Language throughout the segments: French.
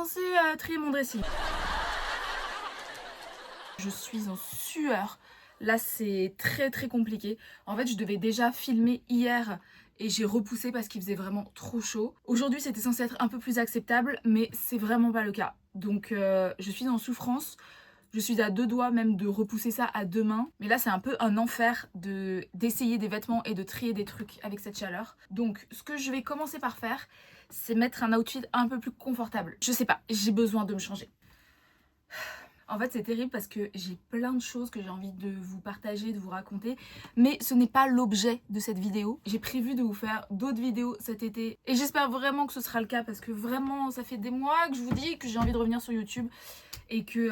commencer à trier mon dressing. Je suis en sueur. Là, c'est très très compliqué. En fait, je devais déjà filmer hier et j'ai repoussé parce qu'il faisait vraiment trop chaud. Aujourd'hui, c'était censé être un peu plus acceptable, mais c'est vraiment pas le cas. Donc, je suis en souffrance. Je suis à deux doigts même de repousser ça à demain. Mais là, c'est un peu un enfer d'essayer des vêtements et de trier des trucs avec cette chaleur. Donc, ce que je vais commencer par faire, c'est mettre un outfit un peu plus confortable. Je sais pas, j'ai besoin de me changer. En fait, c'est terrible parce que j'ai plein de choses que j'ai envie de vous partager, de vous raconter, mais ce n'est pas l'objet de cette vidéo. J'ai prévu de vous faire d'autres vidéos cet été et j'espère vraiment que ce sera le cas parce que vraiment, ça fait des mois que je vous dis que j'ai envie de revenir sur YouTube et que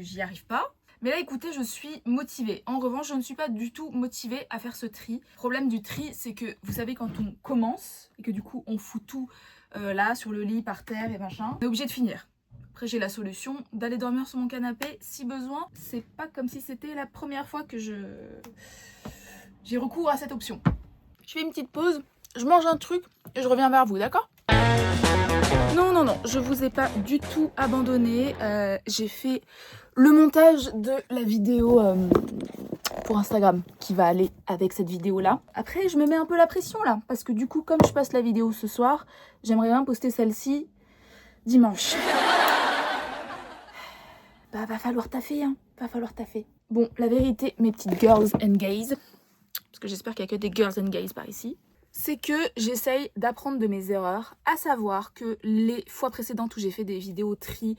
j'y arrive pas. Mais là, écoutez, je suis motivée. En revanche, je ne suis pas du tout motivée à faire ce tri. Le problème du tri, c'est que, vous savez, quand on commence et que du coup, on fout tout là, sur le lit, par terre et machin, on est obligé de finir. Après, j'ai la solution d'aller dormir sur mon canapé si besoin. C'est pas comme si c'était la première fois que j'ai recours à cette option. Je fais une petite pause, je mange un truc et je reviens vers vous, d'accord ? Non, je vous ai pas du tout abandonné. J'ai fait le montage de la vidéo pour Instagram qui va aller avec cette vidéo-là. Après, je me mets un peu la pression là, parce que du coup, comme je passe la vidéo ce soir, j'aimerais bien poster celle-ci dimanche. Bah, va falloir taffer, hein. Va falloir taffer. Bon, la vérité, mes petites girls and gays, parce que j'espère qu'il n'y a que des girls and gays par ici, c'est que j'essaye d'apprendre de mes erreurs, à savoir que les fois précédentes où j'ai fait des vidéos tri,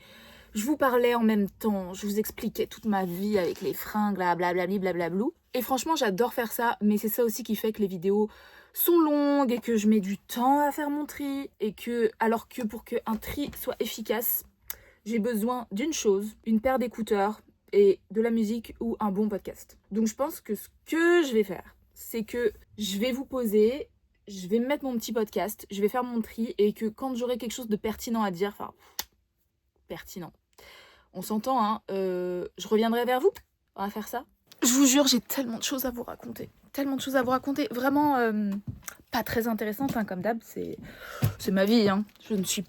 je vous parlais en même temps, je vous expliquais toute ma vie avec les fringues, blablabli, blablablou. Et franchement, j'adore faire ça, mais c'est ça aussi qui fait que les vidéos sont longues et que je mets du temps à faire mon tri. Et que, alors que pour qu'un tri soit efficace, j'ai besoin d'une chose, une paire d'écouteurs et de la musique ou un bon podcast. Donc je pense que ce que je vais faire, c'est que je vais vous poser, je vais mettre mon petit podcast, je vais faire mon tri et que quand j'aurai quelque chose de pertinent à dire, enfin, pertinent, on s'entend, hein, je reviendrai vers vous, on va faire ça. Je vous jure, j'ai tellement de choses à vous raconter. Tellement de choses à vous raconter. Vraiment pas très intéressantes, hein, comme d'hab. C'est ma vie, hein. Je ne suis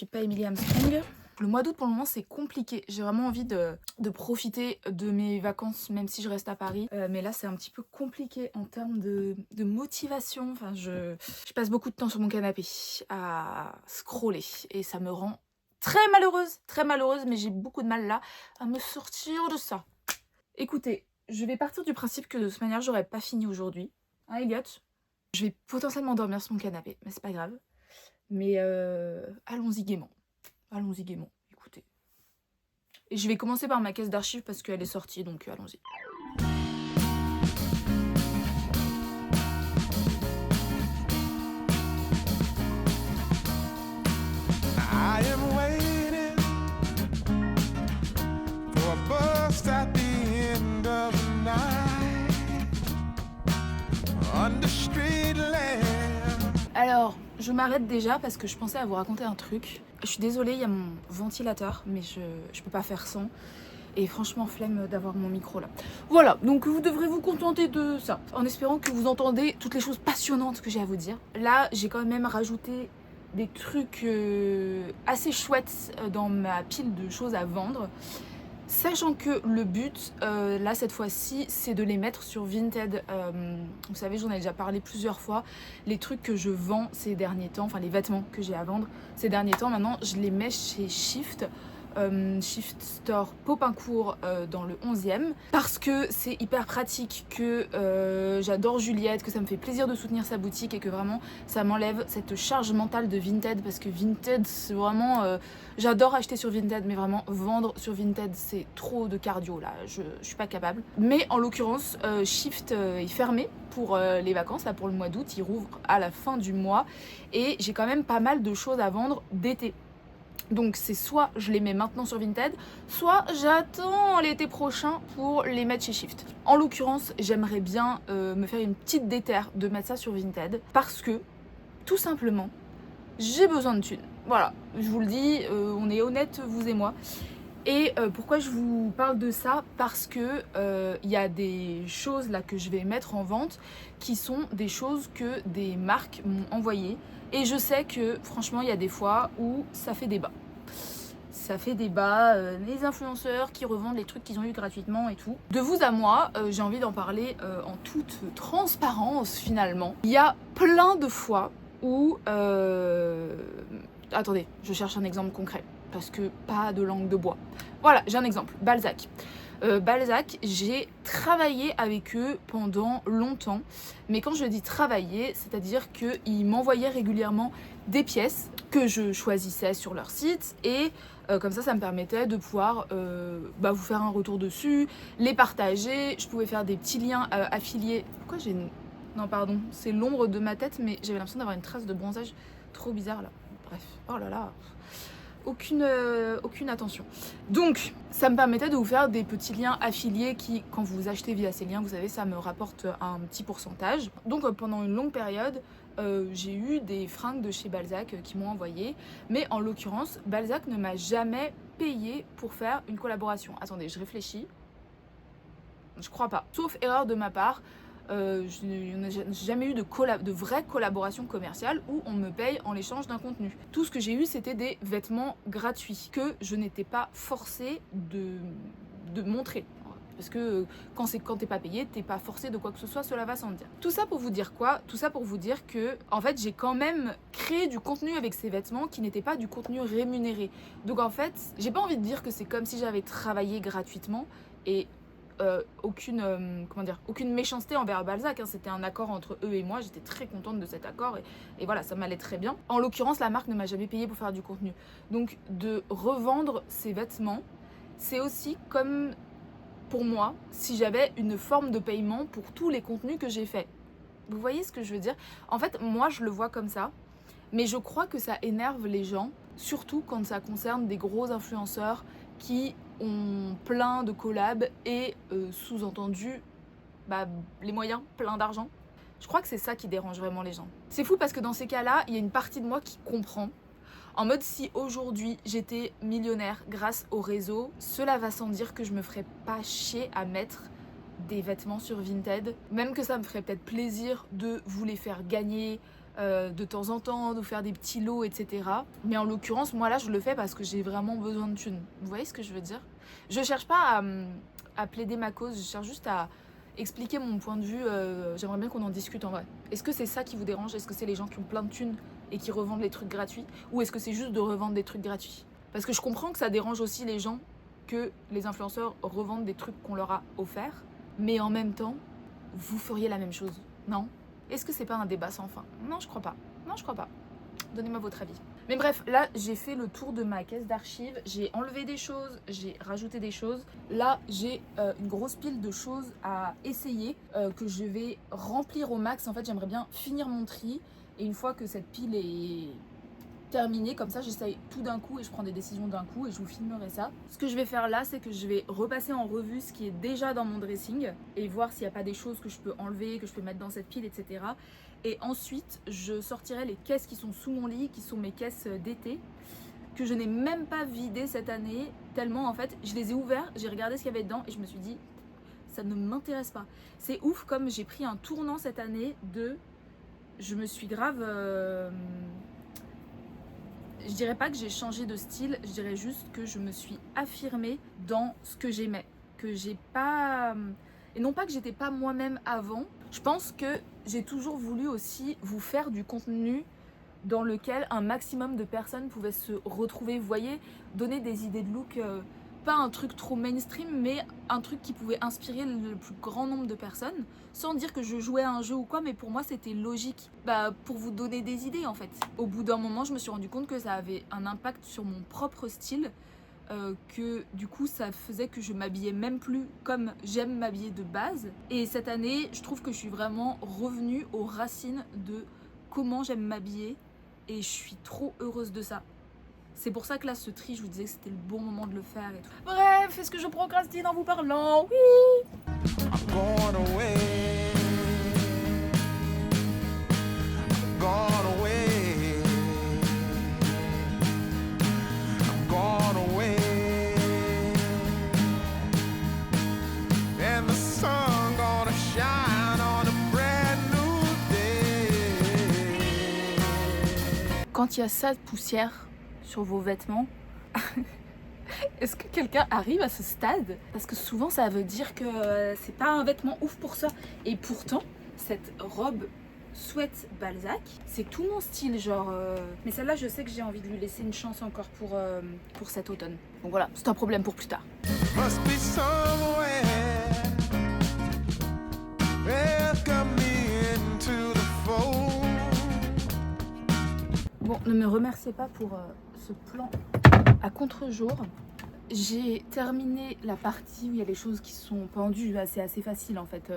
pas Emily Armstrong. Le mois d'août, pour le moment, c'est compliqué. J'ai vraiment envie de profiter de mes vacances, même si je reste à Paris. Mais là, c'est un petit peu compliqué en termes de motivation. Enfin, je passe beaucoup de temps sur mon canapé à scroller. Et ça me rend très malheureuse, mais j'ai beaucoup de mal là à me sortir de ça. Écoutez, je vais partir du principe que de toute manière, j'aurais pas fini aujourd'hui. Hein, Elliot ? Je vais potentiellement dormir sur mon canapé, mais c'est pas grave. Mais allons-y gaiement. Allons-y gaiement, écoutez. Et je vais commencer par ma caisse d'archives parce qu'elle est sortie, donc allons-y. I am waiting for a bus at the end of the night on the street lamp. Alors, je m'arrête déjà parce que je pensais à vous raconter un truc. Je suis désolée, il y a mon ventilateur, mais je peux pas faire sans. Et franchement, flemme d'avoir mon micro là. Voilà, donc vous devrez vous contenter de ça, en espérant que vous entendez toutes les choses passionnantes que j'ai à vous dire. Là, j'ai quand même rajouté des trucs assez chouettes dans ma pile de choses à vendre. Sachant que le but, là, cette fois-ci, c'est de les mettre sur Vinted. Vous savez, j'en ai déjà parlé plusieurs fois. Les trucs que je vends ces derniers temps, enfin les vêtements que j'ai à vendre ces derniers temps, maintenant, je les mets chez Shift. Shift Store Popincourt dans le 11e parce que c'est hyper pratique, que j'adore Juliette, que ça me fait plaisir de soutenir sa boutique et que vraiment ça m'enlève cette charge mentale de Vinted parce que Vinted c'est vraiment j'adore acheter sur Vinted mais vraiment vendre sur Vinted c'est trop de cardio là, je suis pas capable. Mais en l'occurrence Shift est fermé pour les vacances là pour le mois d'août, il rouvre à la fin du mois et j'ai quand même pas mal de choses à vendre d'été. Donc c'est soit je les mets maintenant sur Vinted, soit j'attends l'été prochain pour les mettre chez Shift. En l'occurrence, j'aimerais bien me faire une petite déterre de mettre ça sur Vinted parce que, tout simplement, j'ai besoin de thunes. Voilà, je vous le dis, on est honnête, vous et moi. Et pourquoi je vous parle de ça? Parce que il y a des choses là que je vais mettre en vente qui sont des choses que des marques m'ont envoyées. Et je sais que franchement, il y a des fois où ça fait débat. Ça fait débat, les influenceurs qui revendent les trucs qu'ils ont eu gratuitement et tout. De vous à moi, j'ai envie d'en parler en toute transparence finalement. Il y a plein de fois où... Attendez, je cherche un exemple concret. Parce que pas de langue de bois. Voilà, j'ai un exemple, Balzac. Balzac, j'ai travaillé avec eux pendant longtemps. Mais quand je dis travailler, c'est-à-dire qu'ils m'envoyaient régulièrement des pièces que je choisissais sur leur site. Et comme ça me permettait de pouvoir vous faire un retour dessus, les partager. Je pouvais faire des petits liens affiliés. Pourquoi j'ai... Non, pardon, c'est l'ombre de ma tête, mais j'avais l'impression d'avoir une trace de bronzage trop bizarre là. Bref, oh là là, aucune attention. Donc, ça me permettait de vous faire des petits liens affiliés qui, quand vous achetez via ces liens, vous savez, ça me rapporte un petit pourcentage. Donc, pendant une longue période, j'ai eu des fringues de chez Balzac qui m'ont envoyé. Mais en l'occurrence, Balzac ne m'a jamais payé pour faire une collaboration. Attendez, je réfléchis. Je crois pas. Sauf erreur de ma part. Je n'ai jamais eu de vraie collaboration commerciale où on me paye en l'échange d'un contenu. Tout ce que j'ai eu, c'était des vêtements gratuits que je n'étais pas forcée de montrer. Parce que quand t'es pas payé, t'es pas forcé de quoi que ce soit, cela va sans dire. Tout ça pour vous dire quoi? Tout ça pour vous dire que, en fait, j'ai quand même créé du contenu avec ces vêtements qui n'était pas du contenu rémunéré. Donc en fait, j'ai pas envie de dire que c'est comme si j'avais travaillé gratuitement et aucune méchanceté envers Balzac, hein. C'était un accord entre eux et moi, j'étais très contente de cet accord et voilà, ça m'allait très bien. En l'occurrence, la marque ne m'a jamais payé pour faire du contenu. Donc de revendre ces vêtements, c'est aussi comme pour moi si j'avais une forme de paiement pour tous les contenus que j'ai faits. Vous voyez ce que je veux dire? En fait, moi je le vois comme ça, mais je crois que ça énerve les gens, surtout quand ça concerne des gros influenceurs qui ont plein de collabs et sous-entendu les moyens, plein d'argent. Je crois que c'est ça qui dérange vraiment les gens. C'est fou parce que dans ces cas-là, il y a une partie de moi qui comprend. En mode, si aujourd'hui j'étais millionnaire grâce au réseau, cela va sans dire que je me ferais pas chier à mettre des vêtements sur Vinted. Même que ça me ferait peut-être plaisir de vous les faire gagner de temps en temps, de vous faire des petits lots, etc. Mais en l'occurrence, moi là, je le fais parce que j'ai vraiment besoin de thunes. Vous voyez ce que je veux dire? Je cherche pas à plaider ma cause, je cherche juste à expliquer mon point de vue. J'aimerais bien qu'on en discute en vrai. Est-ce que c'est ça qui vous dérange? Est-ce que c'est les gens qui ont plein de thunes et qui revendent les trucs gratuits? Ou est-ce que c'est juste de revendre des trucs gratuits? Parce que je comprends que ça dérange aussi les gens que les influenceurs revendent des trucs qu'on leur a offerts. Mais en même temps, vous feriez la même chose, non? Est-ce que c'est pas un débat sans fin? Non, je crois pas. Non, je crois pas. Donnez-moi votre avis. Mais bref, là, j'ai fait le tour de ma caisse d'archives. J'ai enlevé des choses, j'ai rajouté des choses. Là, j'ai une grosse pile de choses à essayer que je vais remplir au max. En fait, j'aimerais bien finir mon tri. Et une fois que cette pile est terminée, comme ça, j'essaye tout d'un coup et je prends des décisions d'un coup et je vous filmerai ça. Ce que je vais faire là, c'est que je vais repasser en revue ce qui est déjà dans mon dressing et voir s'il n'y a pas des choses que je peux enlever, que je peux mettre dans cette pile, etc. Et ensuite, je sortirai les caisses qui sont sous mon lit, qui sont mes caisses d'été, que je n'ai même pas vidées cette année, tellement en fait, je les ai ouverts, j'ai regardé ce qu'il y avait dedans et je me suis dit, ça ne m'intéresse pas. C'est ouf comme j'ai pris un tournant cette année de... Je me suis grave... Je dirais pas que j'ai changé de style, je dirais juste que je me suis affirmée dans ce que j'aimais. Que j'ai pas... Et non pas que j'étais pas moi-même avant. Je pense que j'ai toujours voulu aussi vous faire du contenu dans lequel un maximum de personnes pouvaient se retrouver. Vous voyez, donner des idées de look, pas un truc trop mainstream, mais un truc qui pouvait inspirer le plus grand nombre de personnes. Sans dire que je jouais à un jeu ou quoi, mais pour moi c'était logique. Pour vous donner des idées en fait. Au bout d'un moment, je me suis rendu compte que ça avait un impact sur mon propre style. Que du coup ça faisait que je m'habillais même plus comme j'aime m'habiller de base. Et cette année, je trouve que je suis vraiment revenue aux racines de comment j'aime m'habiller et je suis trop heureuse de ça. C'est pour ça que là, ce tri, je vous disais que c'était le bon moment de le faire et tout. Bref, est-ce que je procrastine en vous parlant? Oui! I'm going away. I'm going away. I'm going away. quand il y a ça de poussière sur vos vêtements, est-ce que quelqu'un arrive à ce stade? Parce que souvent ça veut dire que c'est pas un vêtement ouf pour ça. Et pourtant, cette robe sweat Balzac, c'est tout mon style, genre. Mais celle-là, je sais que j'ai envie de lui laisser une chance encore pour cet automne. Donc voilà, c'est un problème pour plus tard. Must be somewhere. Welcome me into the fold. Bon, ne me remerciez pas pour ce plan à contre-jour. J'ai terminé la partie où il y a les choses qui sont pendues. C'est assez facile en fait.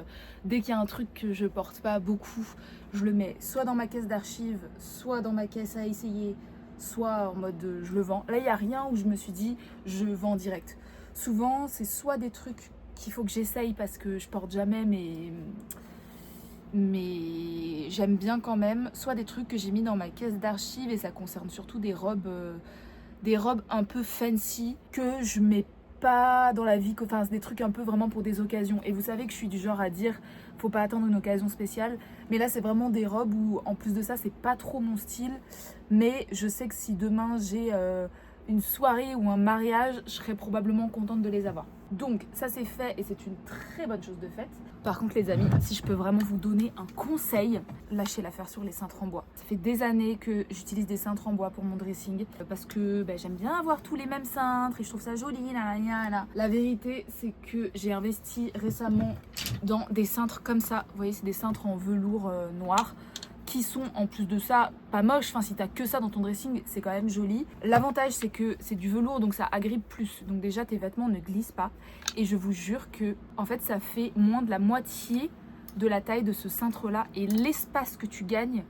Dès qu'il y a un truc que je porte pas beaucoup, je le mets soit dans ma caisse d'archives, soit dans ma caisse à essayer, soit en mode je le vends. Là, il n'y a rien où je me suis dit je vends direct. Souvent, c'est soit des trucs qu'il faut que j'essaye parce que je porte jamais, mais j'aime bien quand même, soit des trucs que j'ai mis dans ma caisse d'archives et ça concerne surtout des robes un peu fancy que je mets pas dans la vie, enfin c'est des trucs un peu vraiment pour des occasions. Et vous savez que je suis du genre à dire faut pas attendre une occasion spéciale, mais là c'est vraiment des robes où en plus de ça c'est pas trop mon style, mais je sais que si demain j'ai une soirée ou un mariage, je serais probablement contente de les avoir. Donc ça c'est fait et c'est une très bonne chose de faite. Par contre les amis, si je peux vraiment vous donner un conseil, lâchez l'affaire sur les cintres en bois. Ça fait des années que j'utilise des cintres en bois pour mon dressing parce que j'aime bien avoir tous les mêmes cintres et je trouve ça joli. La vérité c'est que j'ai investi récemment dans des cintres comme ça. Vous voyez, c'est des cintres en velours noir qui sont en plus de ça pas moches. Enfin, si t'as que ça dans ton dressing, c'est quand même joli. L'avantage c'est que c'est du velours, donc ça agrippe plus, donc déjà tes vêtements ne glissent pas. Et je vous jure que en fait ça fait moins de la moitié de la taille de ce cintre là, et l'espace que tu gagnes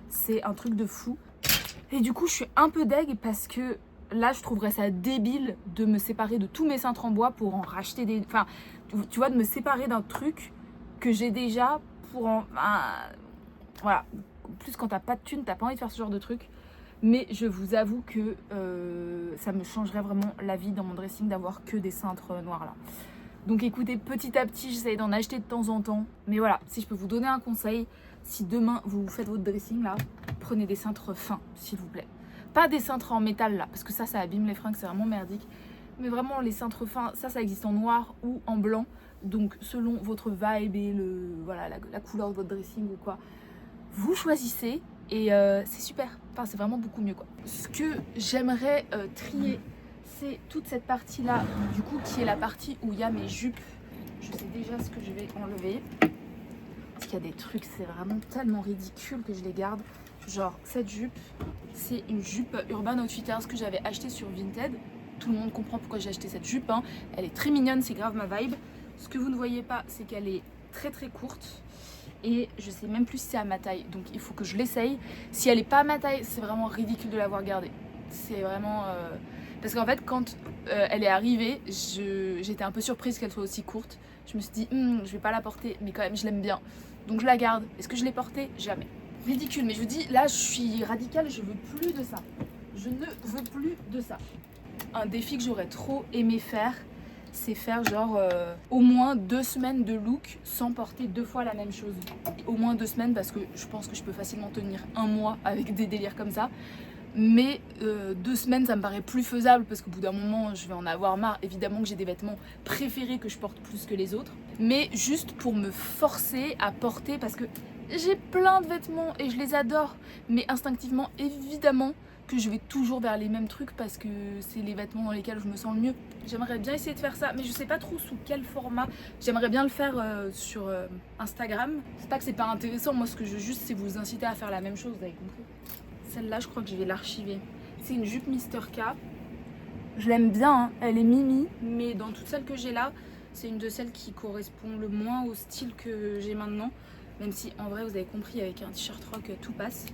c'est un truc de fou. Et du coup je suis un peu deg parce que là je trouverais ça débile de me séparer de tous mes cintres en bois pour en racheter des... Enfin tu vois, de me séparer d'un truc que j'ai déjà pour en... Voilà. En plus quand t'as pas de thunes, t'as pas envie de faire ce genre de truc. Mais je vous avoue que ça me changerait vraiment la vie dans mon dressing d'avoir que des cintres noirs là. Donc écoutez, petit à petit j'essaye d'en acheter de temps en temps. Mais voilà, si je peux vous donner un conseil, si demain vous faites votre dressing là, prenez des cintres fins s'il vous plaît. Pas des cintres en métal là, parce que ça abîme les fringues, c'est vraiment merdique. Mais vraiment les cintres fins, ça existe en noir ou en blanc. Donc selon votre vibe et voilà, la couleur de votre dressing ou quoi, vous choisissez et c'est super. Enfin, c'est vraiment beaucoup mieux quoi. Ce que j'aimerais trier, c'est toute cette partie là, du coup, qui est la partie où il y a mes jupes. Je sais déjà ce que je vais enlever. Parce qu'il y a des trucs, c'est vraiment tellement ridicule que je les garde. Genre, cette jupe, c'est une jupe Urban Outfitters que j'avais achetée sur Vinted. Tout le monde comprend pourquoi j'ai acheté cette jupe, hein. Elle est très mignonne, c'est grave ma vibe. Ce que vous ne voyez pas, c'est qu'elle est très très courte. Et je sais même plus si c'est à ma taille, donc il faut que je l'essaye. Si elle est pas à ma taille, c'est vraiment ridicule de l'avoir gardée. C'est vraiment... Parce qu'en fait, quand elle est arrivée, j'étais un peu surprise qu'elle soit aussi courte. Je me suis dit, je vais pas la porter, mais quand même, je l'aime bien. Donc je la garde. Est-ce que je l'ai portée? Jamais. Ridicule, mais je vous dis, là, je suis radicale, je veux plus de ça. Je ne veux plus de ça. Un défi que j'aurais trop aimé faire, c'est faire genre au moins 2 semaines de look sans porter 2 fois la même chose. Au moins 2 semaines parce que je pense que je peux facilement tenir 1 mois avec des délires comme ça. Mais 2 semaines ça me paraît plus faisable parce qu'au bout d'un moment je vais en avoir marre. Évidemment que j'ai des vêtements préférés que je porte plus que les autres. Mais juste pour me forcer à porter parce que j'ai plein de vêtements et je les adore. Mais instinctivement évidemment que je vais toujours vers les mêmes trucs parce que c'est les vêtements dans lesquels je me sens le mieux. J'aimerais bien essayer de faire ça, mais je sais pas trop sous quel format. J'aimerais bien le faire sur Instagram. C'est pas que c'est pas intéressant, moi ce que je veux juste c'est vous inciter à faire la même chose, vous avez compris. Celle-là je crois que je vais l'archiver. C'est une jupe Mister K. Je l'aime bien, hein. Elle est mimi, mais dans toutes celles que j'ai là, c'est une de celles qui correspond le moins au style que j'ai maintenant. Même si en vrai vous avez compris, avec un t-shirt rock tout passe.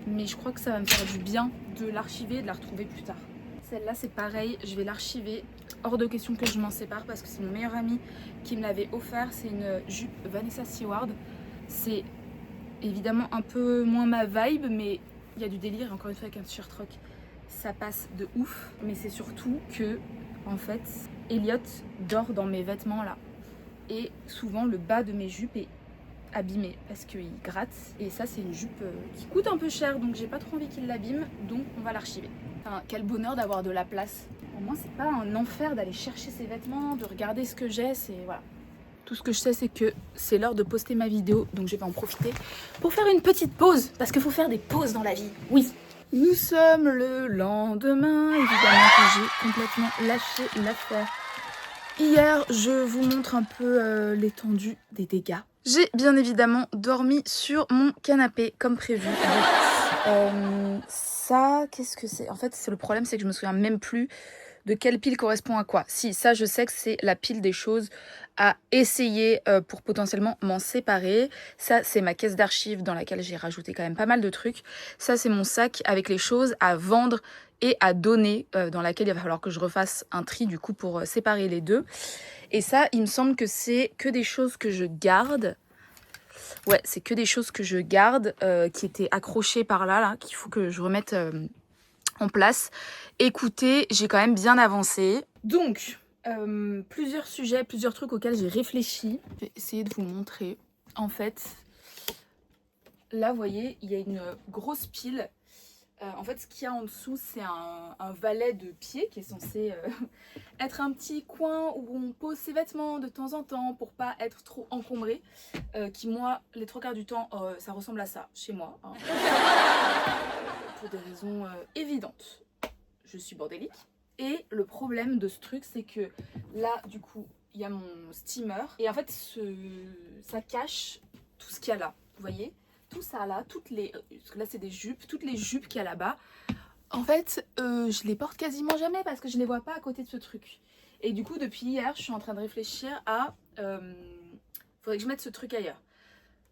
Mais je crois que ça va me faire du bien de l'archiver et de la retrouver plus tard. Celle-là c'est pareil, je vais l'archiver. Hors de question que je m'en sépare parce que c'est mon meilleur ami qui me l'avait offert. C'est une jupe Vanessa Seward. C'est évidemment un peu moins ma vibe, mais il y a du délire. Encore une fois avec un t-shirt rock, ça passe de ouf. Mais c'est surtout que en fait Elliot dort dans mes vêtements là. Et souvent le bas de mes jupes est abîmé parce qu'il gratte. Et ça, c'est une jupe qui coûte un peu cher, donc j'ai pas trop envie qu'il l'abîme, donc on va l'archiver. Enfin, quel bonheur d'avoir de la place. Pour moi, c'est pas un enfer d'aller chercher ses vêtements, de regarder ce que j'ai, c'est voilà. Tout ce que je sais, c'est que c'est l'heure de poster ma vidéo, donc je vais en profiter pour faire une petite pause, parce qu'il faut faire des pauses dans la vie, oui. Nous sommes le lendemain, évidemment que j'ai complètement lâché l'affaire. Hier, je vous montre un peu l'étendue des dégâts. J'ai bien évidemment dormi sur mon canapé, comme prévu. Ça, qu'est-ce que c'est? En fait, le problème, c'est que je me souviens même plus de quelle pile correspond à quoi. Si, ça, je sais que c'est la pile des choses à essayer pour potentiellement m'en séparer. Ça, c'est ma caisse d'archives dans laquelle j'ai rajouté quand même pas mal de trucs. Ça, c'est mon sac avec les choses à vendre et à donner, dans laquelle il va falloir que je refasse un tri du coup pour séparer les deux. Et ça, il me semble que c'est que des choses que je garde. Ouais, c'est que des choses que je garde, qui étaient accrochées par là, qu'il faut que je remette en place. Écoutez, j'ai quand même bien avancé. Donc, plusieurs sujets, plusieurs trucs auxquels j'ai réfléchi. Je vais essayer de vous montrer. En fait, là, vous voyez, il y a une grosse pile. En fait, ce qu'il y a en dessous, c'est un valet de pied qui est censé être un petit coin où on pose ses vêtements de temps en temps pour pas être trop encombré. Qui, moi, les 3 quarts du temps, ça ressemble à ça chez moi. Hein. Pour des raisons évidentes. Je suis bordélique. Et le problème de ce truc, c'est que là, du coup, il y a mon steamer. Et en fait, ça cache tout ce qu'il y a là. Vous voyez ? Tout ça là, parce que là c'est des jupes, toutes les jupes qu'il y a là-bas, en fait, je les porte quasiment jamais parce que je les vois pas à côté de ce truc. Et du coup, depuis hier, je suis en train de réfléchir à... faudrait que je mette ce truc ailleurs.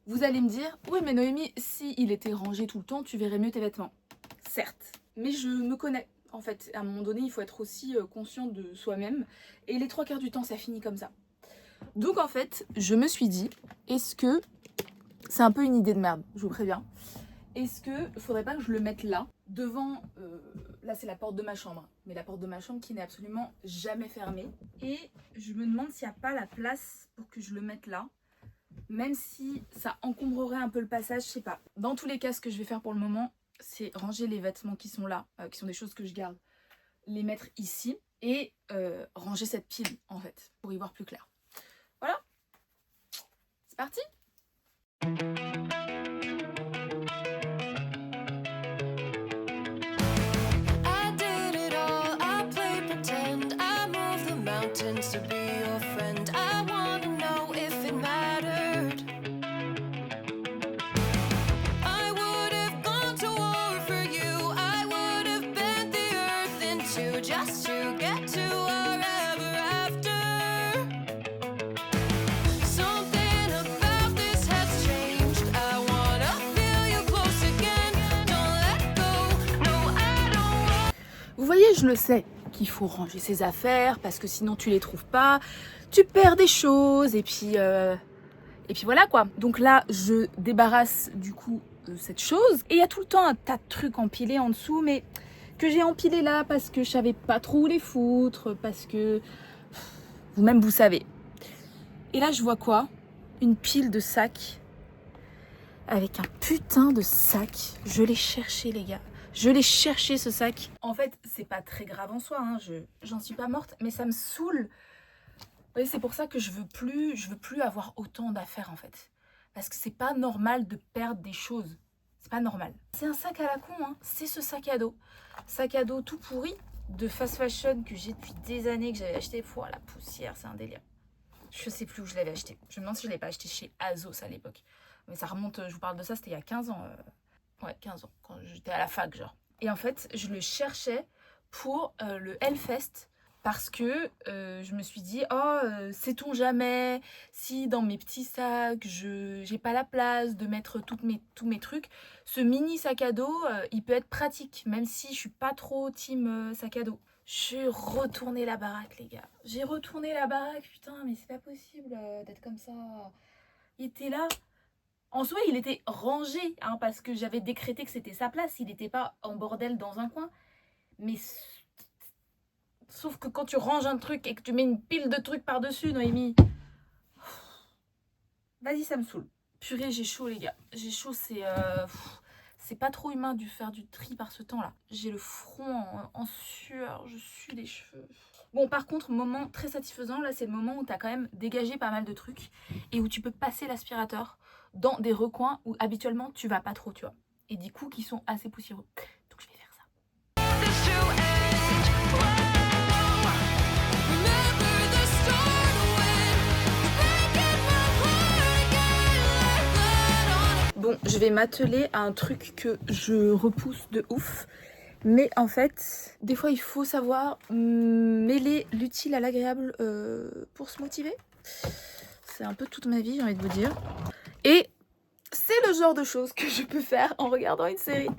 Vous allez me dire, oui mais Noémie, si il était rangé tout le temps, tu verrais mieux tes vêtements. Certes, mais je me connais. En fait, à un moment donné, il faut être aussi conscient de soi-même. Et les 3 quarts du temps, ça finit comme ça. Donc en fait, je me suis dit, est-ce que... C'est un peu une idée de merde, je vous préviens. Est-ce que faudrait pas que je le mette là, devant... là, c'est la porte de ma chambre. Mais la porte de ma chambre qui n'est absolument jamais fermée. Et je me demande s'il n'y a pas la place pour que je le mette là. Même si ça encombrerait un peu le passage, je sais pas. Dans tous les cas, ce que je vais faire pour le moment, c'est ranger les vêtements qui sont là, qui sont des choses que je garde, les mettre ici et ranger cette pile, en fait, pour y voir plus clair. Voilà. C'est parti! I did it all, I played pretend, I moved the mountains to be your friend. I wanna know if it mattered. I would have gone to war for you, I would have bent the earth in two just to get to our ever after. Something about this has changed, I wanna feel you close again. Don't let go, no I don't want. Vous voyez, je le sais qu'il faut ranger ses affaires parce que sinon tu les trouves pas, tu perds des choses et puis voilà quoi. Donc là, je débarrasse du coup cette chose et il y a tout le temps un tas de trucs empilés en dessous, mais que j'ai empilés là parce que je savais pas trop où les foutre, parce que vous-même vous savez. Et là, je vois quoi? Une pile de sacs avec un putain de sac. Je l'ai cherché, les gars. Je l'ai cherché, ce sac. En fait, c'est pas très grave en soi, hein. J'en suis pas morte, mais ça me saoule. Vous voyez, c'est pour ça que je veux plus avoir autant d'affaires, en fait. Parce que c'est pas normal de perdre des choses. C'est pas normal. C'est un sac à la con, hein. C'est ce sac à dos. Sac à dos tout pourri de fast fashion que j'ai depuis des années, que j'avais acheté. Pouah, la poussière, c'est un délire. Je sais plus où je l'avais acheté. Je me demande si je l'ai pas acheté chez Azos à l'époque. Mais ça remonte, je vous parle de ça, c'était il y a 15 ans. Ouais, 15 ans, quand j'étais à la fac, genre. Et en fait, je le cherchais pour le Hellfest parce que je me suis dit, oh, sait-on jamais si dans mes petits sacs, j'ai pas la place de mettre tous mes trucs. Ce mini sac à dos, il peut être pratique, même si je suis pas trop team sac à dos. J'ai retourné la baraque, les gars. J'ai retourné la baraque, putain, mais c'est pas possible d'être comme ça. Il était là. En soi, il était rangé, hein, parce que j'avais décrété que c'était sa place. Il n'était pas en bordel dans un coin. Mais sauf que quand tu ranges un truc et que tu mets une pile de trucs par-dessus, Noémie... Vas-y, ça me saoule. Purée, j'ai chaud les gars. J'ai chaud, c'est pas trop humain de faire du tri par ce temps-là. J'ai le front en sueur, je sue les cheveux. Bon, par contre, moment très satisfaisant, là c'est le moment où t'as quand même dégagé pas mal de trucs et où tu peux passer l'aspirateur dans des recoins où habituellement tu vas pas trop, tu vois. Et du coup qui sont assez poussiéreux. Donc je vais faire ça. This to end. Whoa. Remember the start when you're breaking my heart again like that on Bon, je vais m'atteler à un truc que je repousse de ouf. Mais en fait, des fois il faut savoir mêler l'utile à l'agréable pour se motiver. C'est un peu toute ma vie, j'ai envie de vous dire. Et c'est le genre de choses que je peux faire en regardant une série.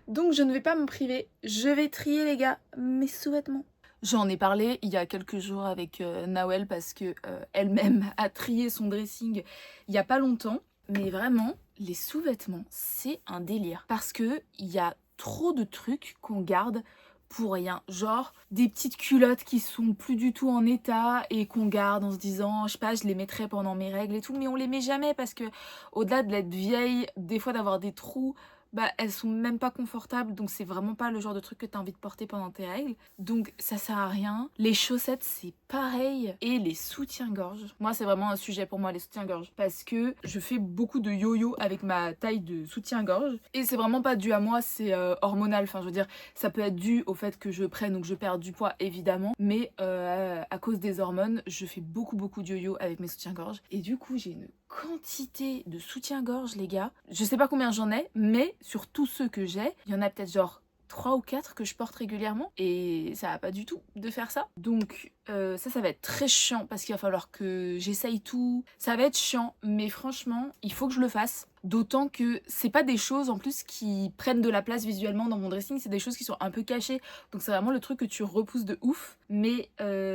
Donc je ne vais pas me priver. Je vais trier les gars mes sous-vêtements. J'en ai parlé il y a quelques jours avec Nawel parce que elle-même a trié son dressing il y a pas longtemps. Mais vraiment, les sous-vêtements, c'est un délire. Parce que il y a trop de trucs qu'on garde pour rien. Genre des petites culottes qui sont plus du tout en état et qu'on garde en se disant, je sais pas, je les mettrai pendant mes règles et tout. Mais on les met jamais parce que au-delà de l'être vieille, des fois d'avoir des trous, bah elles sont même pas confortables. Donc c'est vraiment pas le genre de truc que t'as envie de porter pendant tes règles. Donc ça sert à rien. Les chaussettes c'est pareil. Et les soutiens-gorge. Moi c'est vraiment un sujet pour moi les soutiens-gorge. Parce que je fais beaucoup de yo-yo avec ma taille de soutien-gorge. Et c'est vraiment pas dû à moi, c'est hormonal. Enfin je veux dire, ça peut être dû au fait que je prenne ou que je perde du poids évidemment. Mais à cause des hormones, je fais beaucoup de yo-yo avec mes soutiens-gorge. Et du coup j'ai une quantité de soutien-gorge les gars. Je sais pas combien j'en ai, mais sur tous ceux que j'ai, il y en a peut-être genre 3 ou 4 que je porte régulièrement et ça va pas du tout de faire ça. Donc ça va être très chiant parce qu'il va falloir que j'essaye tout. Ça va être chiant, mais franchement, il faut que je le fasse. D'autant que c'est pas des choses en plus qui prennent de la place visuellement dans mon dressing, c'est des choses qui sont un peu cachées. Donc c'est vraiment le truc que tu repousses de ouf. Mais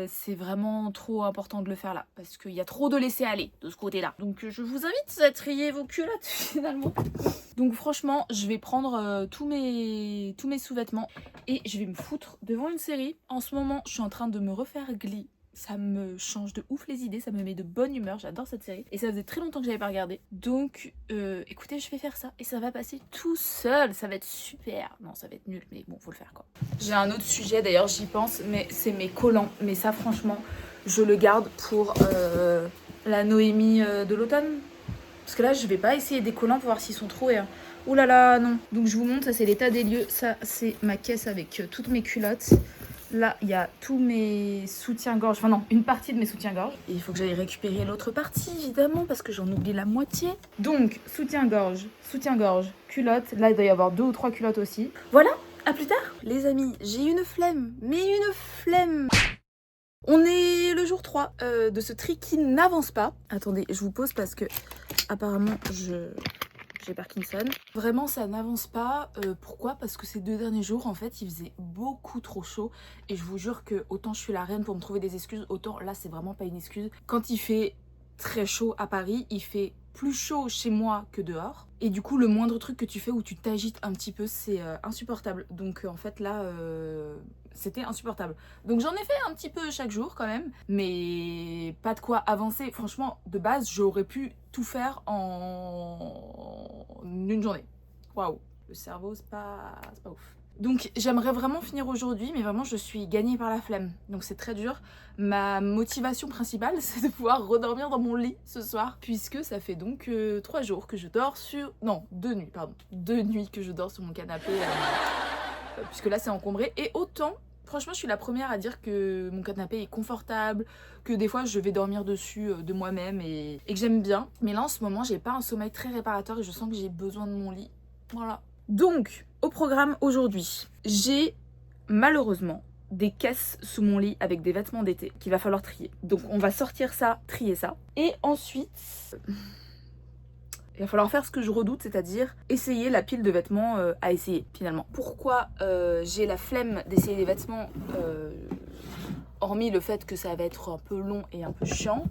c'est vraiment trop important de le faire là. Parce qu'il y a trop de laisser aller de ce côté-là. Donc je vous invite à trier vos culottes finalement. Donc franchement, je vais prendre tous mes sous-vêtements et je vais me foutre devant une série. En ce moment, je suis en train de me refaire Glee. Ça me change de ouf les idées, ça me met de bonne humeur, j'adore cette série. Et ça faisait très longtemps que j'avais pas regardé. Donc écoutez, je vais faire ça et ça va passer tout seul, ça va être super. Non, ça va être nul, mais bon, faut le faire quoi. J'ai un autre sujet d'ailleurs, j'y pense, mais c'est mes collants. Mais ça franchement, je le garde pour la Noémie de l'automne. Parce que là, je vais pas essayer des collants pour voir s'ils sont troués. Hein. Ouh là là, non. Donc je vous montre, ça c'est l'état des lieux. Ça c'est ma caisse avec toutes mes culottes. Là, il y a tous mes soutiens-gorge. Enfin non, une partie de mes soutiens-gorge. Et il faut que j'aille récupérer l'autre partie, évidemment, parce que j'en oublie la moitié. Donc, soutien-gorge, culottes. Là, il doit y avoir 2 ou 3 culottes aussi. Voilà, à plus tard. Les amis, j'ai une flemme. Mais une flemme. On est le jour 3 de ce tri qui n'avance pas. Attendez, je vous pose parce que apparemment j'ai Parkinson. Vraiment ça n'avance pas. Pourquoi? Parce que ces 2 derniers jours en fait il faisait beaucoup trop chaud. Et je vous jure que autant je suis la reine pour me trouver des excuses, autant là c'est vraiment pas une excuse. Quand il fait très chaud à Paris, il fait plus chaud chez moi que dehors. Et du coup le moindre truc que tu fais où tu t'agites un petit peu c'est insupportable. Donc en fait là c'était insupportable. Donc j'en ai fait un petit peu chaque jour quand même. Mais pas de quoi avancer. Franchement de base j'aurais pu tout faire en une journée. Waouh, le cerveau c'est pas ouf. Donc j'aimerais vraiment finir aujourd'hui, mais vraiment je suis gagnée par la flemme. Donc c'est très dur. Ma motivation principale, c'est de pouvoir redormir dans mon lit ce soir. Puisque ça fait donc 3 jours que je dors sur... Non, 2 nuits, pardon. 2 nuits que je dors sur mon canapé. Puisque là c'est encombré. Et autant, franchement je suis la première à dire que mon canapé est confortable, que des fois je vais dormir dessus de moi-même et que j'aime bien. Mais là en ce moment j'ai pas un sommeil très réparateur et je sens que j'ai besoin de mon lit. Voilà. Donc, au programme aujourd'hui, j'ai malheureusement des caisses sous mon lit avec des vêtements d'été qu'il va falloir trier. Donc on va sortir ça, trier ça. Et ensuite, il va falloir faire ce que je redoute, c'est-à-dire essayer la pile de vêtements à essayer finalement. Pourquoi j'ai la flemme d'essayer les vêtements, hormis le fait que ça va être un peu long et un peu chiant,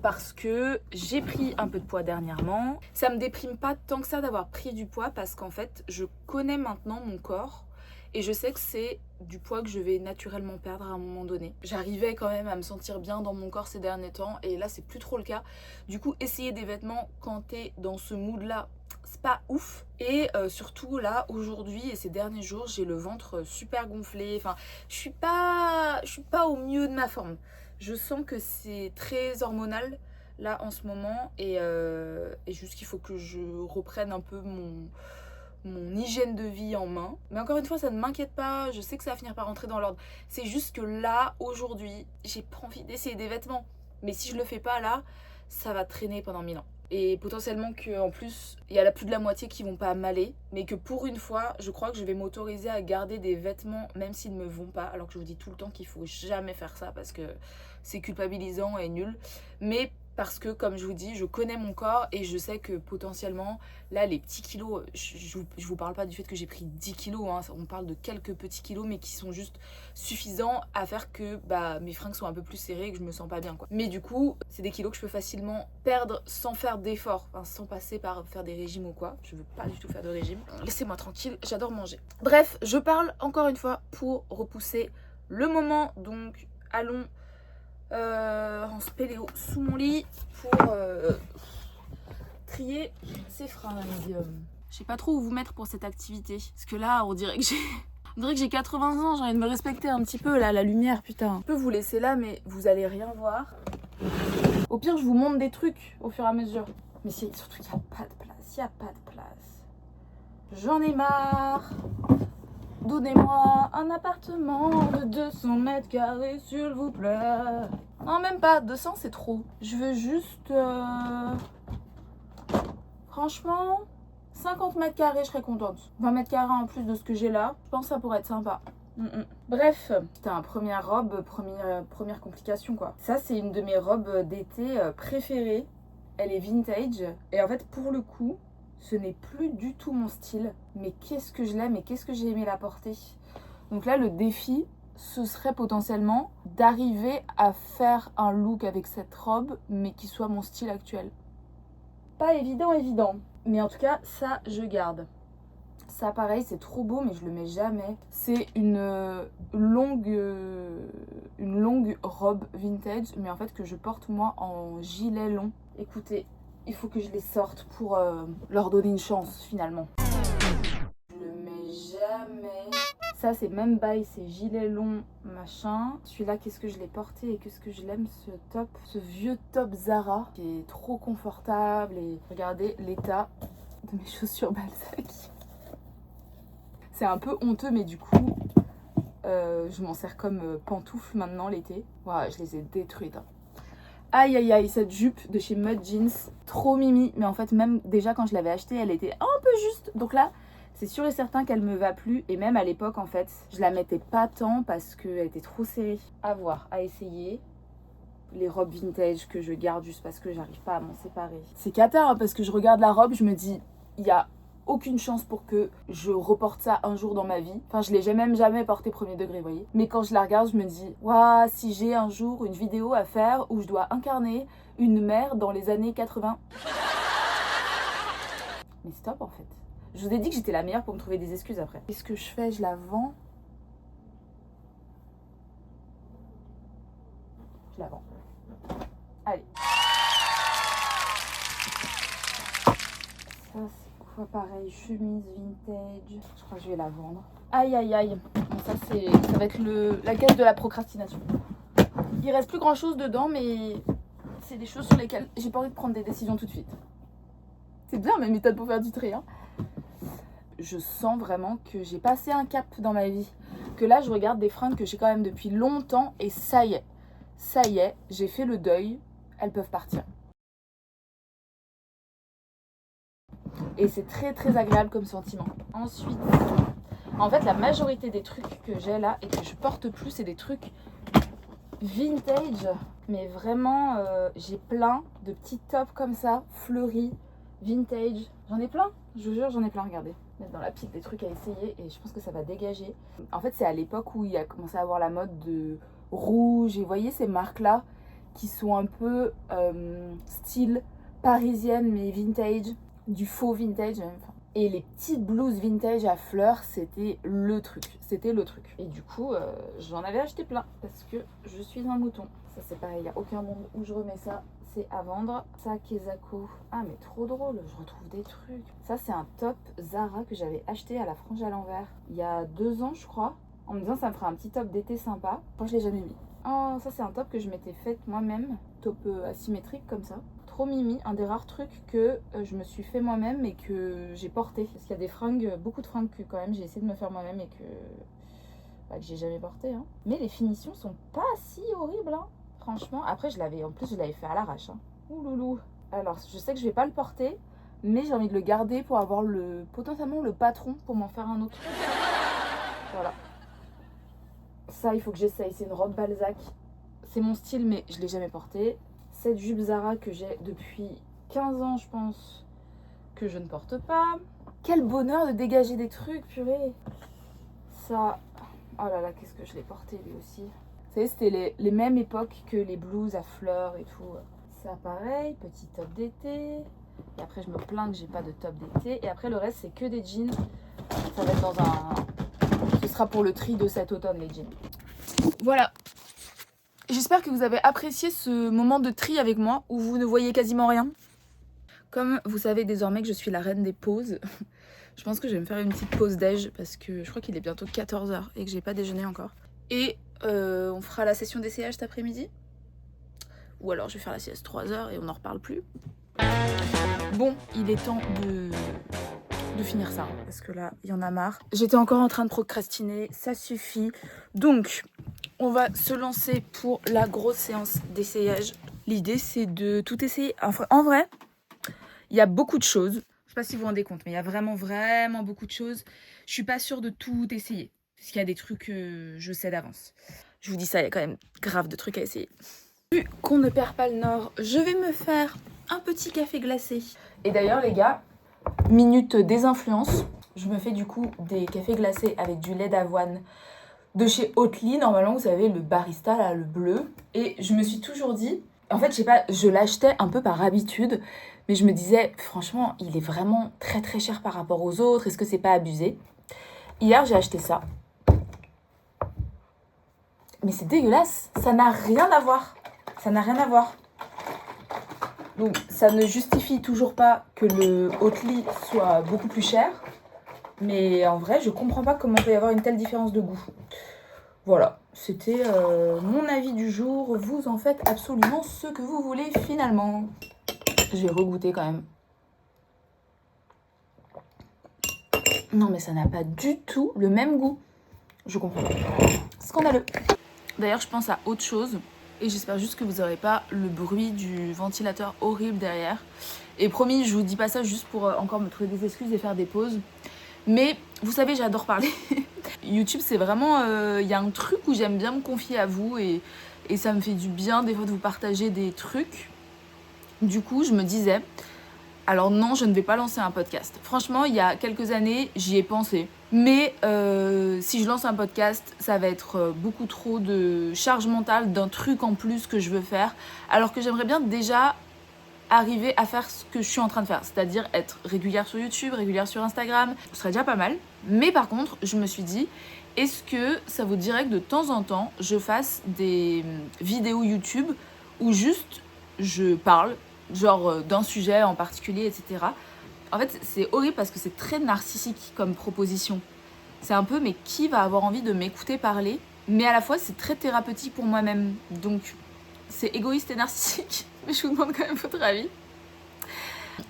parce que j'ai pris un peu de poids dernièrement. Ça me déprime pas tant que ça d'avoir pris du poids parce qu'en fait je connais maintenant mon corps Et je sais que c'est du poids que je vais naturellement perdre à un moment donné. J'arrivais quand même à me sentir bien dans mon corps ces derniers temps et là c'est plus trop le cas. Du coup, essayer des vêtements quand t'es dans ce mood là, c'est pas ouf. Et surtout là aujourd'hui et ces derniers jours, j'ai le ventre super gonflé. Enfin, je suis pas au mieux de ma forme. Je sens que c'est très hormonal là en ce moment et juste qu'il faut que je reprenne un peu mon hygiène de vie en main. Mais encore une fois, ça ne m'inquiète pas, je sais que ça va finir par rentrer dans l'ordre. C'est juste que là, aujourd'hui, j'ai pas envie d'essayer des vêtements. Mais si je le fais pas là, ça va traîner pendant 1000 ans. Et potentiellement qu'en plus, il y a plus de la moitié qui vont pas m'aller. Mais que pour une fois, je crois que je vais m'autoriser à garder des vêtements même s'ils ne me vont pas. Alors que je vous dis tout le temps qu'il faut jamais faire ça parce que c'est culpabilisant et nul. Mais parce que, comme je vous dis, je connais mon corps et je sais que potentiellement, là, les petits kilos, je vous parle pas du fait que j'ai pris 10 kilos, hein, on parle de quelques petits kilos, mais qui sont juste suffisants à faire que mes fringues soient un peu plus serrées et que je me sens pas bien, quoi. Mais du coup, c'est des kilos que je peux facilement perdre sans faire d'efforts, enfin, sans passer par faire des régimes ou quoi. Je veux pas du tout faire de régime. Laissez-moi tranquille, j'adore manger. Bref, je parle encore une fois pour repousser le moment, donc allons en spéléo sous mon lit pour trier ces fringues. Je sais pas trop où vous mettre pour cette activité. Parce que là, on dirait que j'ai 80 ans, j'ai envie de me respecter un petit peu là, la lumière, putain. Je peux vous laisser là, mais vous allez rien voir. Au pire, je vous montre des trucs au fur et à mesure. Mais surtout qu'il n'y a pas de place, il n'y a pas de place. J'en ai marre. Donnez-moi un appartement de 200 mètres carrés, s'il vous plaît. Non, même pas, 200 c'est trop. Je veux juste... Franchement, 50 mètres carrés, je serais contente. 20 mètres carrés en plus de ce que j'ai là, je pense que ça pourrait être sympa. Bref, c'était une première robe, première complication quoi. Ça, c'est une de mes robes d'été préférées. Elle est vintage. Et en fait, pour le coup... ce n'est plus du tout mon style, mais qu'est-ce que je l'aime et qu'est-ce que j'ai aimé la porter. Donc là, le défi, ce serait potentiellement d'arriver à faire un look avec cette robe, mais qui soit mon style actuel. Pas évident, mais en tout cas, ça, je garde. Ça, pareil, c'est trop beau, mais je le mets jamais. C'est une longue robe vintage, mais en fait que je porte moi en gilet long. Écoutez, il faut que je les sorte pour leur donner une chance finalement. Je le mets jamais. Ça c'est même bail, c'est gilet long machin. Celui-là, qu'est-ce que je l'ai porté et qu'est-ce que je l'aime ce top. Ce vieux top Zara qui est trop confortable et regardez l'état de mes chaussures Balzac. C'est un peu honteux mais du coup je m'en sers comme pantoufle maintenant l'été. Voilà, je les ai détruites. Hein. Aïe aïe aïe, cette jupe de chez Mud Jeans, trop mimi. Mais en fait, même déjà quand je l'avais achetée, elle était un peu juste. Donc là, c'est sûr et certain qu'elle me va plus. Et même à l'époque, en fait, je la mettais pas tant parce qu'elle était trop serrée. À voir, à essayer. Les robes vintage que je garde juste parce que j'arrive pas à m'en séparer. C'est cata, hein, parce que je regarde la robe, je me dis, il y a aucune chance pour que je reporte ça un jour dans ma vie. Enfin, je l'ai même jamais porté premier degré, vous voyez. Mais quand je la regarde, je me dis, waouh, si j'ai un jour une vidéo à faire où je dois incarner une mère dans les années 80. Mais stop en fait. Je vous ai dit que j'étais la meilleure pour me trouver des excuses après. Qu'est-ce que je fais? Je la vends. Je la vends. Allez. Ça, c'est quoi pareil? Chemise vintage. Je crois que je vais la vendre. Aïe, aïe, aïe. Bon, ça va être la caisse de la procrastination. Il reste plus grand chose dedans, mais c'est des choses sur lesquelles j'ai pas envie de prendre des décisions tout de suite. C'est bien ma méthode pour faire du tri, hein. Je sens vraiment que j'ai passé un cap dans ma vie. Que là, je regarde des fringues que j'ai quand même depuis longtemps et ça y est, j'ai fait le deuil. Elles peuvent partir. Et c'est très très agréable comme sentiment. Ensuite, en fait, la majorité des trucs que j'ai là et que je porte plus, c'est des trucs vintage. Mais vraiment, j'ai plein de petits tops comme ça, fleuris, vintage. J'en ai plein, je vous jure, j'en ai plein, regardez. Mettre dans la pile des trucs à essayer et je pense que ça va dégager. En fait, c'est à l'époque où il a commencé à avoir la mode de rouge. Et vous voyez ces marques-là qui sont un peu style parisienne mais vintage. Du faux vintage. Et les petites blouses vintage à fleurs, c'était le truc. C'était le truc. Et du coup, j'en avais acheté plein parce que je suis un mouton. Ça, c'est pareil, il n'y a aucun monde où je remets ça. C'est à vendre. Ça, Kezako. Ah, mais trop drôle, je retrouve des trucs. Ça, c'est un top Zara que j'avais acheté à la frange à l'envers il y a 2 ans, je crois. En me disant, ça me fera un petit top d'été sympa. Moi, je l'ai jamais mis. Oh, ça, c'est un top que je m'étais faite moi-même. Top asymétrique comme ça. Trop mimi, un des rares trucs que je me suis fait moi-même et que j'ai porté. Parce qu'il y a des fringues, beaucoup de fringues que quand même j'ai essayé de me faire moi-même et que j'ai jamais porté. Hein. Mais les finitions sont pas si horribles. Hein. Franchement, après en plus je l'avais fait à l'arrache. Hein. Ouh loulou. Alors je sais que je vais pas le porter, mais j'ai envie de le garder pour avoir potentiellement le patron pour m'en faire un autre. Voilà. Ça il faut que j'essaye, c'est une robe Balzac. C'est mon style mais je l'ai jamais porté. Cette jupe Zara que j'ai depuis 15 ans, je pense, que je ne porte pas. Quel bonheur de dégager des trucs, purée. Ça, oh là là, qu'est-ce que je l'ai porté lui aussi. Vous savez, c'était les mêmes époques que les blouses à fleurs et tout. Ça, pareil, petit top d'été. Et après, je me plains que j'ai pas de top d'été. Et après, le reste, c'est que des jeans. Ça va être dans un... Ce sera pour le tri de cet automne, les jeans. Voilà. J'espère que vous avez apprécié ce moment de tri avec moi où vous ne voyez quasiment rien. Comme vous savez désormais que je suis la reine des pauses, je pense que je vais me faire une petite pause déj parce que je crois qu'il est bientôt 14 h et que j'ai pas déjeuné encore. Et on fera la session d'essayage cet après-midi. Ou alors je vais faire la sieste 3 h et on n'en reparle plus. Bon, il est temps de finir ça parce que là, il y en a marre. J'étais encore en train de procrastiner, ça suffit. Donc... on va se lancer pour la grosse séance d'essayage. L'idée, c'est de tout essayer. Enfin, en vrai, il y a beaucoup de choses. Je ne sais pas si vous vous rendez compte, mais il y a vraiment beaucoup de choses. Je suis pas sûre de tout essayer. Parce qu'il y a des trucs que je sais d'avance. Je vous dis ça, il y a quand même grave de trucs à essayer. Vu qu'on ne perd pas le nord, je vais me faire un petit café glacé. Et d'ailleurs, les gars, minute désinfluence. Je me fais du coup des cafés glacés avec du lait d'avoine de chez Oatly, normalement vous savez le barista là, le bleu, et je me suis toujours dit, en fait je sais pas, je l'achetais un peu par habitude, mais je me disais franchement il est vraiment très très cher par rapport aux autres, est-ce que c'est pas abusé? Hier j'ai acheté ça, mais c'est dégueulasse, ça n'a rien à voir, donc ça ne justifie toujours pas que le Oatly soit beaucoup plus cher. Mais en vrai, je comprends pas comment il peut y avoir une telle différence de goût. Voilà, c'était mon avis du jour. Vous en faites absolument ce que vous voulez finalement. Je vais regoûter quand même. Non mais ça n'a pas du tout le même goût. Je comprends pas. Scandaleux. D'ailleurs, je pense à autre chose. Et j'espère juste que vous n'aurez pas le bruit du ventilateur horrible derrière. Et promis, je vous dis pas ça juste pour encore me trouver des excuses et faire des pauses. Mais vous savez, j'adore parler. YouTube, c'est vraiment... y a un truc où j'aime bien me confier à vous et ça me fait du bien des fois de vous partager des trucs. Du coup, je me disais... Alors non, je ne vais pas lancer un podcast. Franchement, il y a quelques années, j'y ai pensé. Mais si je lance un podcast, ça va être beaucoup trop de charge mentale d'un truc en plus que je veux faire. Alors que j'aimerais bien déjà... arriver à faire ce que je suis en train de faire, c'est-à-dire être régulière sur YouTube, régulière sur Instagram, ce serait déjà pas mal. Mais par contre, je me suis dit, est-ce que ça vous dirait que de temps en temps, je fasse des vidéos YouTube où juste je parle, genre d'un sujet en particulier, etc. En fait, c'est horrible parce que c'est très narcissique comme proposition. C'est un peu, mais qui va avoir envie de m'écouter parler? Mais à la fois, c'est très thérapeutique pour moi-même. Donc, c'est égoïste et narcissique. Mais je vous demande quand même votre avis.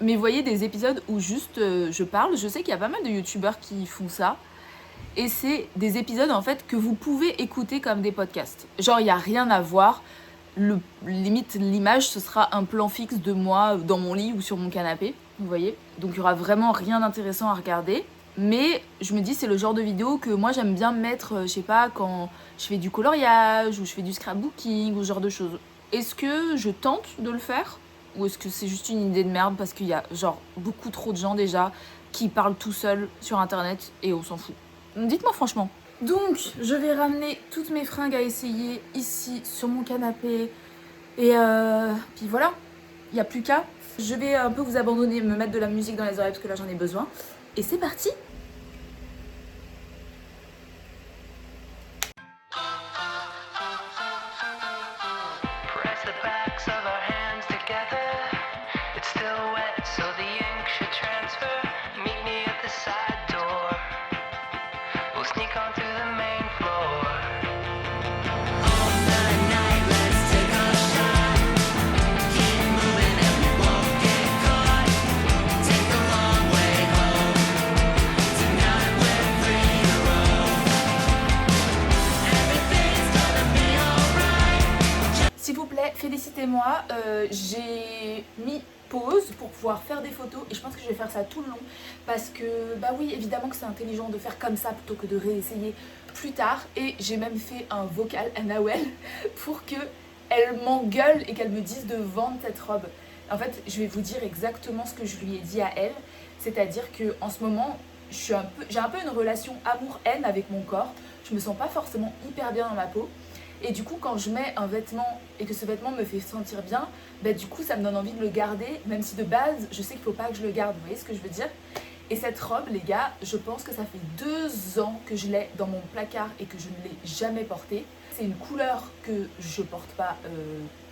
Mais vous voyez des épisodes où juste je parle. Je sais qu'il y a pas mal de youtubeurs qui font ça. Et c'est des épisodes en fait que vous pouvez écouter comme des podcasts. Genre il n'y a rien à voir. Limite l'image ce sera un plan fixe de moi dans mon lit ou sur mon canapé. Vous voyez. Donc il n'y aura vraiment rien d'intéressant à regarder. Mais je me dis c'est le genre de vidéo que moi j'aime bien mettre, je sais pas, quand je fais du coloriage ou je fais du scrapbooking ou ce genre de choses. Est-ce que je tente de le faire? Ou est-ce que c'est juste une idée de merde parce qu'il y a genre beaucoup trop de gens déjà qui parlent tout seuls sur internet et on s'en fout? Dites-moi franchement. Donc je vais ramener toutes mes fringues à essayer ici sur mon canapé. Et puis voilà, il n'y a plus qu'à. Je vais un peu vous abandonner, me mettre de la musique dans les oreilles parce que là j'en ai besoin. Et c'est parti! Press the backs of our hands together. It's still wet, so the ink should transfer. Meet me at the side door. We'll sneak on through the main floor. All night, night, let's take a shot. Keep moving and we won't get caught. Take a long way home. Tonight we're free to roam. Everything's gonna be alright. S'il vous plaît, félicitez-moi, j'ai mis pause pour pouvoir faire des photos et je pense que je vais faire ça tout le long parce que bah oui, évidemment que c'est intelligent de faire comme ça plutôt que de réessayer plus tard, et j'ai même fait un vocal à Nawel pour que elle m'engueule et qu'elle me dise de vendre cette robe. En fait, je vais vous dire exactement ce que je lui ai dit à elle, c'est-à-dire que en ce moment, j'ai un peu une relation amour-haine avec mon corps. Je me sens pas forcément hyper bien dans ma peau. Et du coup, quand je mets un vêtement et que ce vêtement me fait sentir bien, bah du coup, ça me donne envie de le garder, même si de base, je sais qu'il faut pas que je le garde. Vous voyez ce que je veux dire? Et cette robe, les gars, je pense que ça fait 2 ans que je l'ai dans mon placard et que je ne l'ai jamais portée. C'est une couleur que je porte pas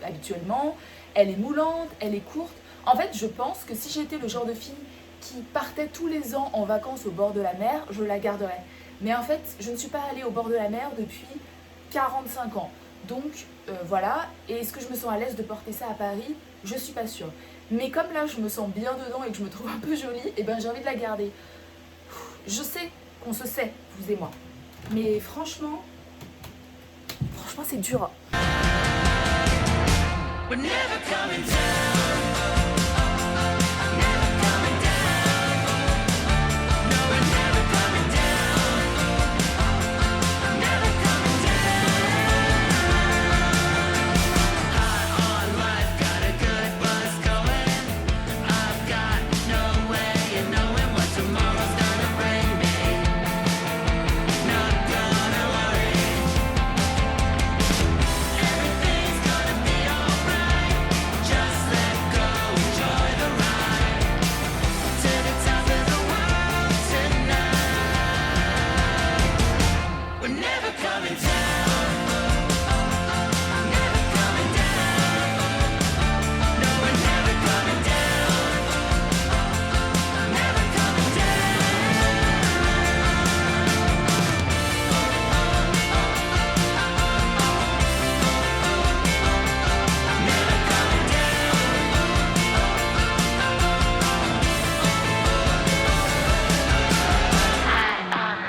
habituellement. Elle est moulante, elle est courte. En fait, je pense que si j'étais le genre de fille qui partait tous les ans en vacances au bord de la mer, je la garderais. Mais en fait, je ne suis pas allée au bord de la mer depuis 45 ans. Donc voilà, et est-ce que je me sens à l'aise de porter ça à Paris? Je suis pas sûre. Mais comme là je me sens bien dedans et que je me trouve un peu jolie, et ben j'ai envie de la garder. Je sais qu'on se sait, vous et moi. Mais franchement c'est dur. We're never coming down. Never coming down. No, we're never coming down. Never coming down. High on life, got a good buzz going. I've got no way of knowing what tomorrow's gonna bring me. Not gonna worry. Everything's gonna be alright. Just let go, enjoy the ride. To the top of the world tonight. We're never coming down. Never coming down. No, we're never coming down. Never coming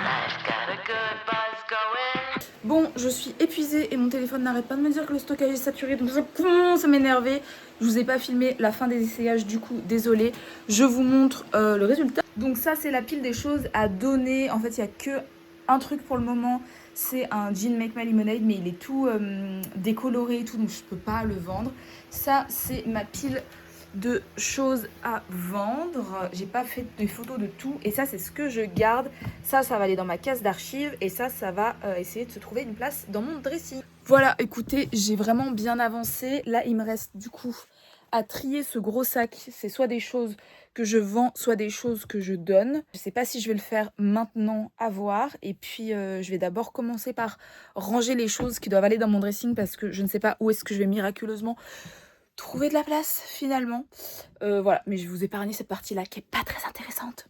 Life got a good buzz going. Bon, je suis épuisée et mon téléphone n'arrête pas de me dire que le stockage est saturé, donc ça commence à m'énerver. Je vous ai pas filmé la fin des essayages, du coup, désolée. Je vous montre le résultat. Donc ça, c'est la pile des choses à donner. En fait, il n'y a que un truc pour le moment. C'est un jean Make My Lemonade, mais il est tout décoloré et tout, donc je peux pas le vendre. Ça, c'est ma pile de choses à vendre. J'ai pas fait des photos de tout, et ça, c'est ce que je garde. Ça va aller dans ma case d'archives, et ça va essayer de se trouver une place dans mon dressing. Voilà, écoutez, j'ai vraiment bien avancé. Là, il me reste du coup à trier ce gros sac. C'est soit des choses que je vends, soit des choses que je donne. Je sais pas si je vais le faire maintenant, à voir. Et puis je vais d'abord commencer par ranger les choses qui doivent aller dans mon dressing, parce que je ne sais pas où est-ce que je vais miraculeusement trouver de la place finalement. Voilà, mais je vais vous épargner cette partie-là qui est pas très intéressante.